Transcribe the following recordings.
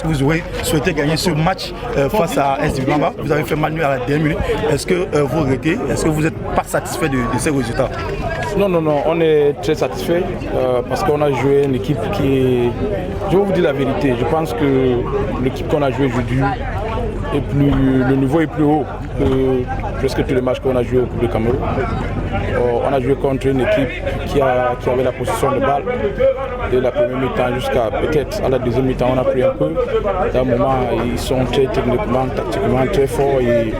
que vous aurez souhaité gagner ce match face à AS Dibamba? Vous avez fait mal à la dernière minute. Est-ce que vous regrettez? Est-ce que vous n'êtes pas satisfait de ces résultats? Non, on est très satisfait parce qu'on a joué une équipe qui est... Je vais vous dire la vérité, je pense que l'équipe qu'on a joué aujourd'hui, le niveau est plus haut que presque tous les matchs qu'on a joué au Coupe de Cameroun. On a joué contre une équipe qui avait la possession de balle dès la première mi-temps jusqu'à peut-être à la deuxième mi-temps. On a pris un peu. Dans un moment, ils sont très techniquement, tactiquement très forts et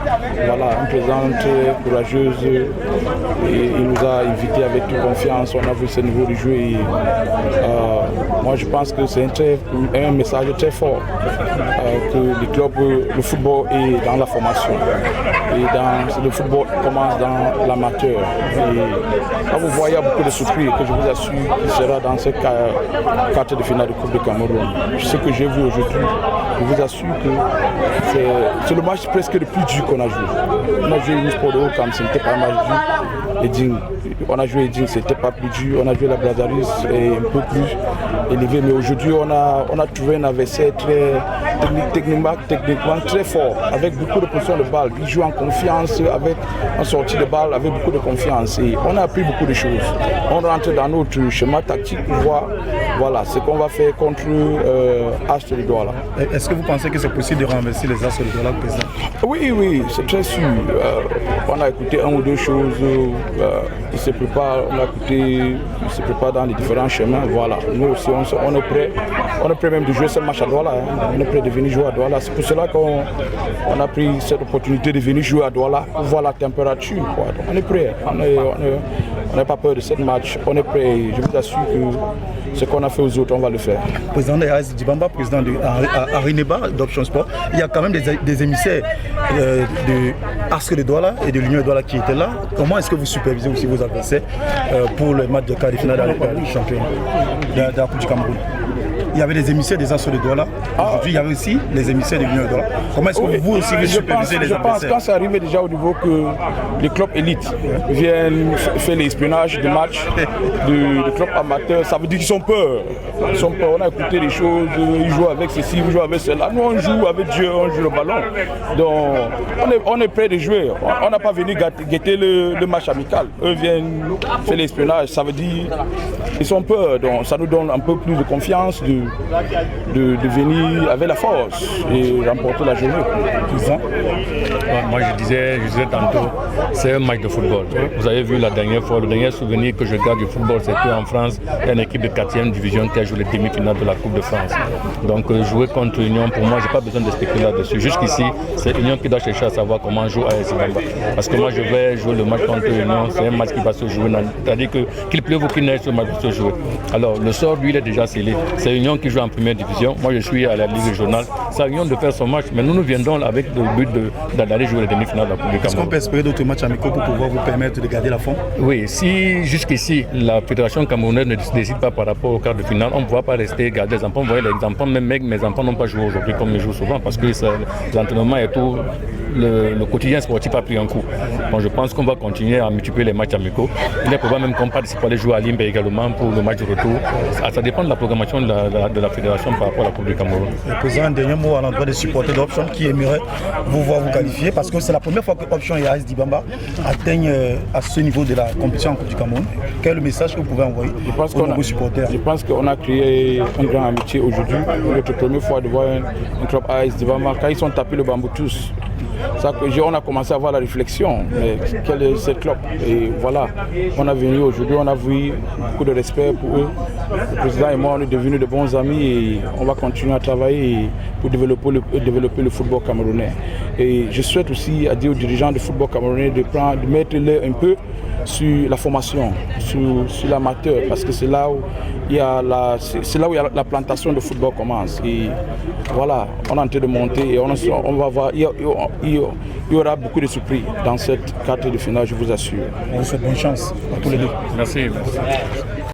voilà, un président très courageuse. Et il nous a invités avec toute confiance. On a vu ce niveau de jeu. Et, moi, je pense que c'est un message très fort que le football est dans la formation. Et le football commence dans l'amateur. Quand vous voyez beaucoup de surprises que je vous assure qu'il sera dans ce quart de finale de Coupe de Cameroun. Ce que j'ai vu aujourd'hui, je vous assure que c'est le match presque le plus dur qu'on a joué. On a joué une sport de haut comme ce n'était pas un match dur. Eding, on a joué Eding, c'était pas plus dur. On a joué la Brazzaville et un peu plus élevé. Mais aujourd'hui, on a trouvé un adversaire très techniquement très fort, avec beaucoup de position de balle. Il joue en confiance, avec en sortie de balle, avec beaucoup de confiance. Et on a appris beaucoup de choses. On rentre dans notre schéma tactique pour voir ce qu'on va faire contre As de Douala. Est-ce que vous pensez que c'est possible de renverser les As de Douala, président? Oui, c'est très sûr. On a écouté un ou deux choses. Il se prépare dans les différents chemins. Voilà. Nous aussi, on est prêt. On est prêt même de jouer ce match à Douala. On est prêt de venir jouer à Douala. C'est pour cela qu'on a pris cette opportunité de venir jouer à Douala pour voir la température. Donc, on est prêt. On n'a pas peur de ce match. On est prêt. Je vous assure que ce qu'on a fait aux autres, on va le faire. Président de AS Dibamba, président de Arineba d'Option Sport, il y a quand même des émissaires de Aske de Douala et de l'Union de Douala qui étaient là. Comment est-ce que vous supervisez aussi vos adversaires pour le match de quart de finale du championnat de la Coupe du Cameroun? Il y avait des émissaires des As de Douala. Aujourd'hui, il y avait aussi les émissaires de l'Union de Douala. Comment est-ce que vous aussi vous supervisez les adversaires? Je pense quand c'est arrivé déjà au niveau que les clubs élites viennent faire l'espionnage de matchs de clubs amateurs, ça veut dire qu'ils sont peur. Ils sont peur. On a écouté les choses, ils jouent avec ceci, ils jouent avec cela. Nous, on joue avec Dieu, on joue le ballon. Donc, on est prêt de jouer. On n'a pas venu guetter le match amical. Eux viennent faire l'espionnage, ça veut dire qu'ils sont peur. Donc, ça nous donne un peu plus de confiance de venir avec la force et remporter la journée. Moi je disais tantôt, c'est un match de football. Vous avez vu la dernière fois, le dernier souvenir que je garde du football, c'est qu'en France, il y a une équipe de 4e division qui a joué les demi-finales de la Coupe de France. Donc jouer contre l'Union, pour moi, je n'ai pas besoin de spéculer là-dessus. Jusqu'ici, c'est l'Union qui doit chercher à savoir comment jouer à AS Dibamba. Parce que moi, je vais jouer le match contre l'Union, c'est un match qui va se jouer. C'est-à-dire qu'il pleuve ou qu'il neige, ce match va se jouer. Alors, le sort, lui, il est déjà scellé. C'est l'Union qui joue en première division. Moi, je suis à la Ligue régionale. C'est à l'Union de faire son match, mais nous viendrons avec le but d'aller jouer les demi-finales de la Coupe de Cameroun. Est-ce qu'on peut espérer d'autres matchs amicaux pour pouvoir vous permettre de garder la forme? Oui, si jusqu'ici, la Fédération camerounaise ne décide pas par rapport au quart de finale, on ne va pas rester garder les enfants. Vous voyez, les enfants, même mes enfants n'ont pas joué aujourd'hui comme ils jouent souvent parce que l'entraînement et tout, le quotidien sportif a pris un coup. Bon, je pense qu'on va continuer à multiplier les matchs amicaux. Il est probable même qu'on participe pour aller jouer à Limbe également pour le match de retour. Ça dépend de la programmation de la Fédération par rapport à la Coupe du Cameroun. Président, un dernier mot à l'endroit des supporters d'Option qui aimeraient vous voir vous qualifier parce que c'est la première fois que Option et AS Dibamba atteignent à ce niveau de la compétition en Coupe du Cameroun. Quel est le message que vous pouvez envoyer aux nouveaux supporters? Je pense qu'on a créé un grand amitié aujourd'hui. C'est notre première fois de voir un club AS Dibamba quand ils sont tapés le bambou tous. On a commencé à avoir la réflexion, mais quel est ce club? Et voilà, on est venu aujourd'hui, on a vu beaucoup de respect pour eux. Le président et moi, on est devenus de bons amis et on va continuer à travailler pour développer le football camerounais. Et je souhaite aussi dire aux dirigeants du football camerounais de mettre l'air un peu sur la formation, sur l'amateur, parce que c'est là où il y a la plantation de football commence. Et voilà, on est en train de monter et on va voir, il y aura beaucoup de surprises dans cette carte de finale, je vous assure. On vous souhaite bonne chance à tous les deux. Merci.